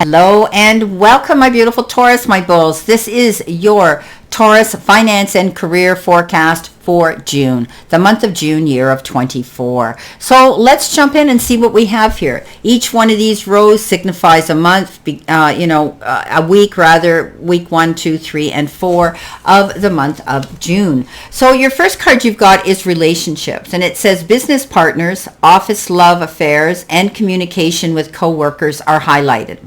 Hello and welcome, my beautiful Taurus, my bulls. This is your Taurus finance and career forecast for June, the month of June, year of 24. So let's jump in and see what we have here. Each one of these rows signifies a month, a week rather, week 1, 2, 3, and 4 of the month of June. So your first card you've got is relationships, and it says business partners, office love affairs, and communication with coworkers are highlighted.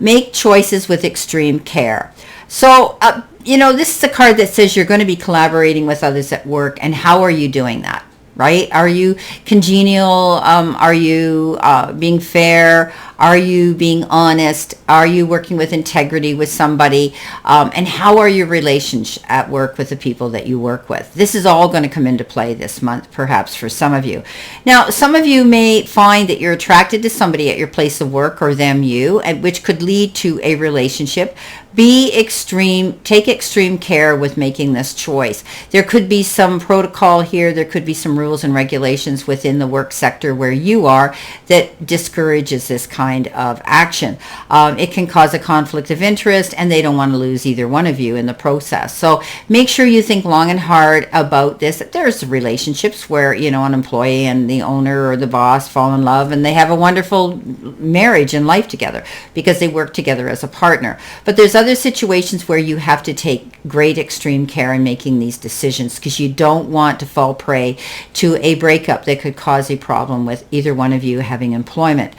Make choices with extreme care. So, this is a card that says you're going to be collaborating with others at work. And how are you doing that? Right? Are you congenial? Are you being fair? Are you being honest? Are you working with integrity with somebody? And how are your relations at work with the people that you work with? This is all going to come into play this month, perhaps for some of you. Now, some of you may find that you're attracted to somebody at your place of work or them you, which could lead to a relationship. Take extreme care with making this choice. There could be some protocol here. There could be some rules and regulations within the work sector where you are that discourages this kind of action. It can cause a conflict of interest, and they don't want to lose either one of you in the process. So make sure you think long and hard about this. There's relationships where, an employee and the owner or the boss fall in love and they have a wonderful marriage and life together because they work together as a partner. But there's other situations where you have to take great extreme care in making these decisions because you don't want to fall prey to a breakup that could cause a problem with either one of you having employment.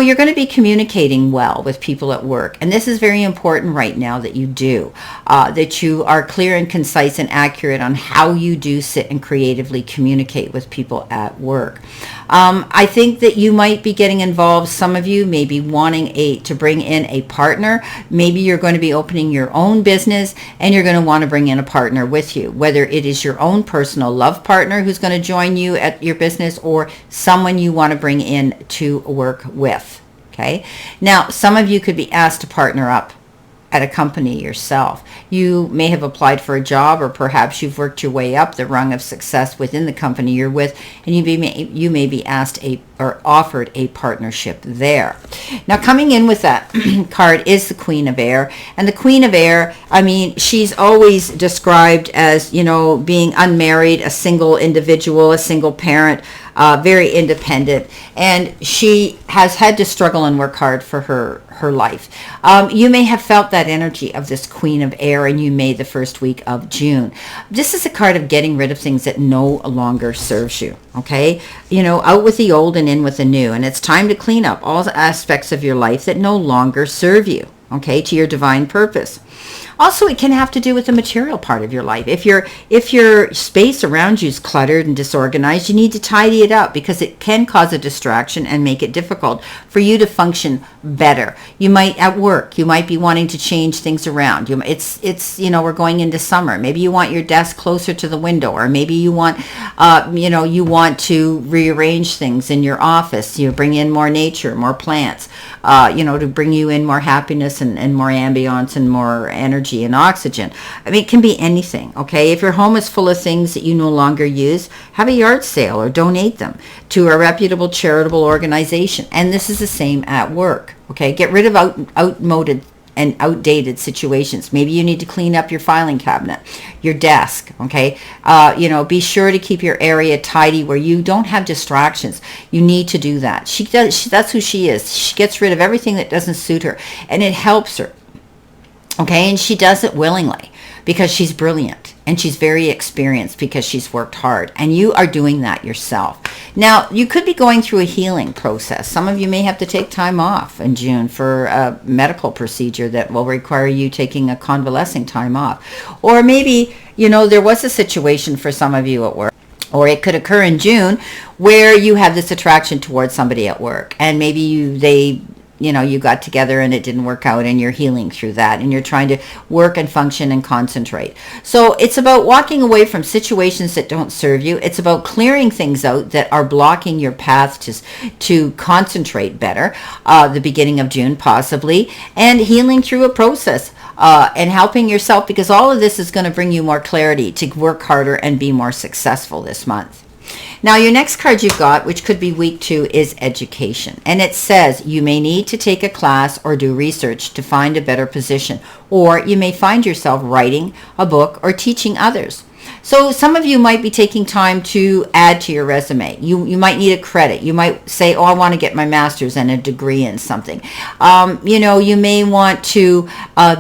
You're going to be communicating well with people at work, and this is very important right now that you do, that you are clear and concise and accurate on how you do sit and creatively communicate with people at work. I think that you might be getting involved. Some of you may be wanting to bring in a partner. Maybe you're going to be opening your own business and you're going to want to bring in a partner with you, whether it is your own personal love partner who's going to join you at your business or someone you want to bring in to work with. Okay. Now, some of you could be asked to partner up at a company yourself. You may have applied for a job, or perhaps you've worked your way up the rung of success within the company you're with, and you may be asked or offered a partnership there. Now, coming in with that card is the Queen of Air, and the Queen of Air, she's always described as, being unmarried, a single individual, a single parent, very independent, and she has had to struggle and work hard for her life. You may have felt that energy of this Queen of Air in you the first week of June. This is a card of getting rid of things that no longer serves you. Okay, out with the old and in with the new, and it's time to clean up all the aspects of your life that no longer serve you. Okay, to your divine purpose. Also, it can have to do with the material part of your life. If your space around you is cluttered and disorganized, you need to tidy it up because it can cause a distraction and make it difficult for you to function better. You might at work, you might be wanting to change things around. We're going into summer. Maybe you want your desk closer to the window, or maybe you want to rearrange things in your office. Bring in more nature, more plants, to bring you in more happiness and more ambiance and more energy and oxygen. It can be anything, okay? If your home is full of things that you no longer use, have a yard sale or donate them to a reputable charitable organization. And this is the same at work, okay? Get rid of outmoded and outdated situations. Maybe you need to clean up your filing cabinet, your desk, okay? Be sure to keep your area tidy where you don't have distractions. You need to do that. That's who she is. She gets rid of everything that doesn't suit her, and it helps her. Okay, and she does it willingly because she's brilliant and she's very experienced because she's worked hard, and you are doing that yourself. Now, you could be going through a healing process. Some of you may have to take time off in June for a medical procedure that will require you taking a convalescing time off. Or maybe, there was a situation for some of you at work, or it could occur in June where you have this attraction towards somebody at work, and maybe you got together and it didn't work out, and you're healing through that, and you're trying to work and function and concentrate. So it's about walking away from situations that don't serve you. It's about clearing things out that are blocking your path to concentrate better, the beginning of June possibly, and healing through a process and helping yourself, because all of this is going to bring you more clarity to work harder and be more successful this month. Now, your next card you've got, which could be week 2, is education. And it says you may need to take a class or do research to find a better position, or you may find yourself writing a book or teaching others. So some of you might be taking time to add to your resume. You might need a credit. You might say, oh, I want to get my master's and a degree in something. You may want to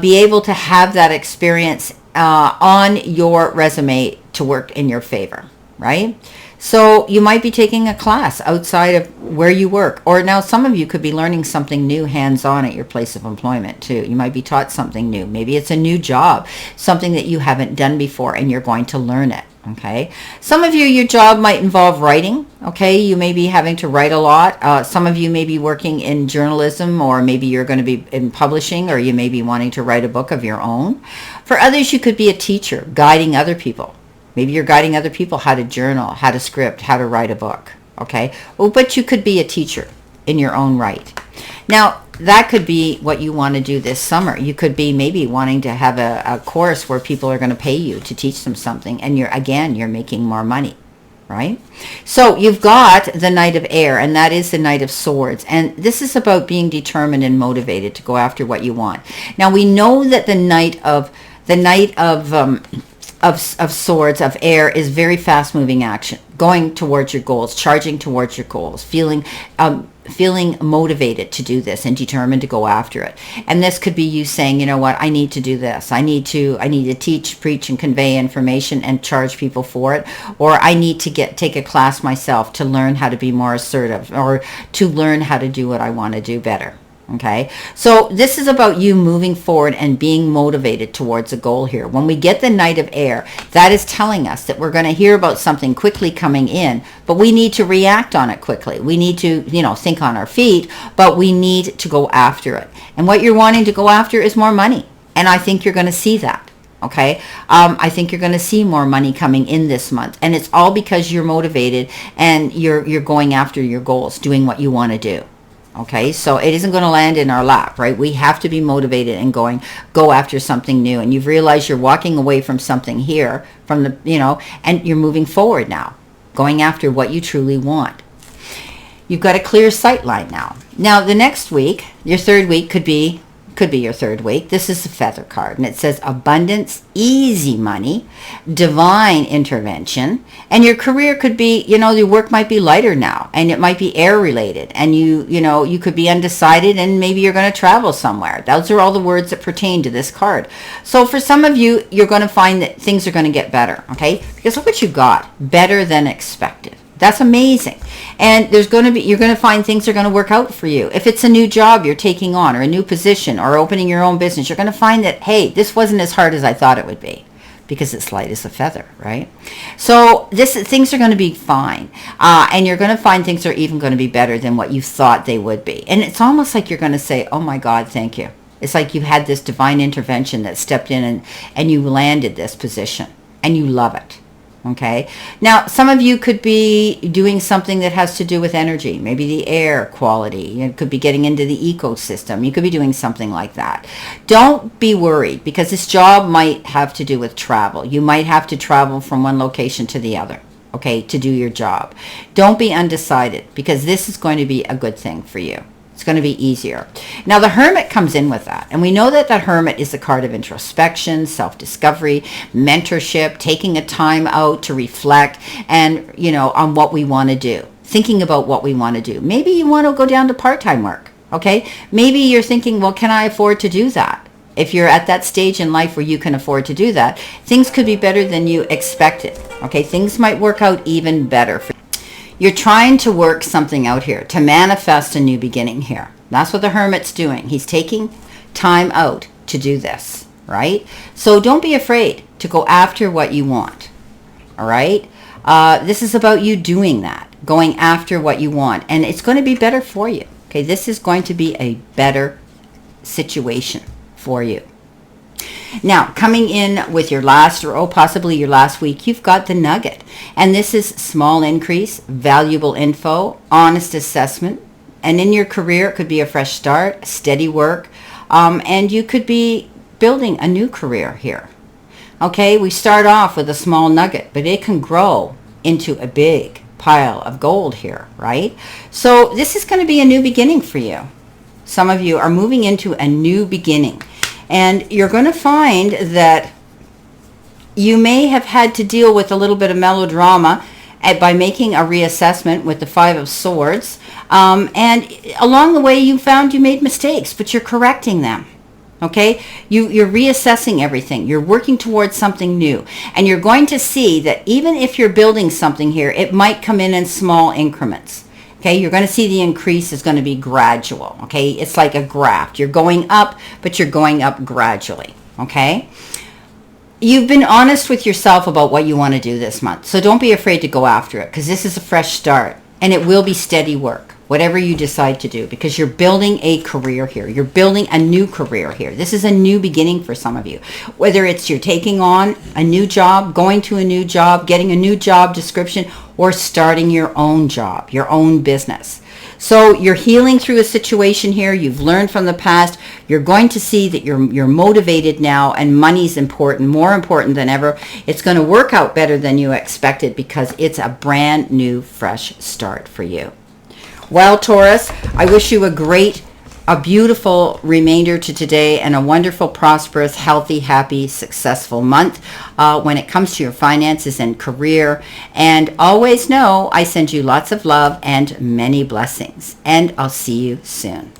be able to have that experience on your resume to work in your favor, right? So you might be taking a class outside of where you work. Or now some of you could be learning something new hands-on at your place of employment too. You might be taught something new. Maybe it's a new job, something that you haven't done before, and you're going to learn it. Okay. Some of you, your job might involve writing. Okay. You may be having to write a lot. Some of you may be working in journalism, or maybe you're going to be in publishing, or you may be wanting to write a book of your own. For others, you could be a teacher guiding other people. Maybe you're guiding other people how to journal, how to script, how to write a book, okay? Well, but you could be a teacher in your own right. Now, that could be what you want to do this summer. You could be maybe wanting to have a course where people are going to pay you to teach them something, and you're making more money, right? So you've got the Knight of Air, and that is the Knight of Swords, and this is about being determined and motivated to go after what you want. Now, we know that the Knight of Swords, of Air, is very fast moving action, going towards your goals, charging towards your goals, feeling motivated to do this and determined to go after it. And this could be you saying, you know what, I need to do this. I need to teach, preach, and convey information and charge people for it. Or I need to take a class myself to learn how to be more assertive, or to learn how to do what I want to do better. Okay, so this is about you moving forward and being motivated towards a goal here. When we get the Knight of Air, that is telling us that we're going to hear about something quickly coming in, but we need to react on it quickly. We need to, think on our feet, but we need to go after it. And what you're wanting to go after is more money. And I think you're going to see that. Okay, I think you're going to see more money coming in this month, and it's all because you're motivated and you're going after your goals, doing what you want to do. Okay, so it isn't going to land in our lap, right? We have to be motivated and go after something new. And you've realized you're walking away from something here, and you're moving forward now, going after what you truly want. You've got a clear sight line now. Now, the next week, your third week could be your third week. This is the Feather card, and it says abundance, easy money, divine intervention, and your career could be, your work might be lighter now, and it might be air related, and you could be undecided, and maybe you're going to travel somewhere. Those are all the words that pertain to this card. So for some of you, you're going to find that things are going to get better, okay? Because look what you got, better than expected. That's amazing. And you're going to find things are going to work out for you. If it's a new job you're taking on, or a new position, or opening your own business, you're going to find that, hey, this wasn't as hard as I thought it would be, because it's light as a feather, right? So things are going to be fine. And you're going to find things are even going to be better than what you thought they would be. And it's almost like you're going to say, oh my God, thank you. It's like you had this divine intervention that stepped in and you landed this position, and you love it. Okay. Now, some of you could be doing something that has to do with energy, maybe the air quality. You could be getting into the ecosystem. You could be doing something like that. Don't be worried, because this job might have to do with travel. You might have to travel from one location to the other, okay, to do your job. Don't be undecided, because this is going to be a good thing for you. It's going to be easier. Now, the Hermit comes in with that. And we know that the Hermit is the card of introspection, self-discovery, mentorship, taking a time out to reflect and, on what we want to do, thinking about what we want to do. Maybe you want to go down to part-time work, okay? Maybe you're thinking, well, can I afford to do that? If you're at that stage in life where you can afford to do that, things could be better than you expected, okay? Things might work out even better for you. You're trying to work something out here, to manifest a new beginning here. That's what the Hermit's doing. He's taking time out to do this, right? So don't be afraid to go after what you want, all right? This is about you doing that, going after what you want, and it's going to be better for you, okay? This is going to be a better situation for you. Now, coming in with your last, or possibly your last week, you've got the Nugget. And this is small increase, valuable info, honest assessment. And in your career, it could be a fresh start, steady work. And you could be building a new career here. Okay, we start off with a small nugget, but it can grow into a big pile of gold here, right? So this is going to be a new beginning for you. Some of you are moving into a new beginning, and you're going to find that you may have had to deal with a little bit of melodrama by making a reassessment with the Five of Swords. And along the way, you found you made mistakes, but you're correcting them. Okay, you're reassessing everything. You're working towards something new. And you're going to see that even if you're building something here, it might come in small increments. Okay, you're going to see the increase is going to be gradual. Okay, it's like a graft. You're going up, but you're going up gradually. Okay, you've been honest with yourself about what you want to do this month. So don't be afraid to go after it, because this is a fresh start, and it will be steady work, whatever you decide to do, because you're building a career here. You're building a new career here. This is a new beginning for some of you. Whether it's you're taking on a new job, going to a new job, getting a new job description, or starting your own job, your own business. So you're healing through a situation here. You've learned from the past. You're going to see that you're motivated now, and money's important, more important than ever. It's going to work out better than you expected, because it's a brand new, fresh start for you. Well, Taurus, I wish you a beautiful remainder to today, and a wonderful, prosperous, healthy, happy, successful month when it comes to your finances and career. And always know I send you lots of love and many blessings. And I'll see you soon.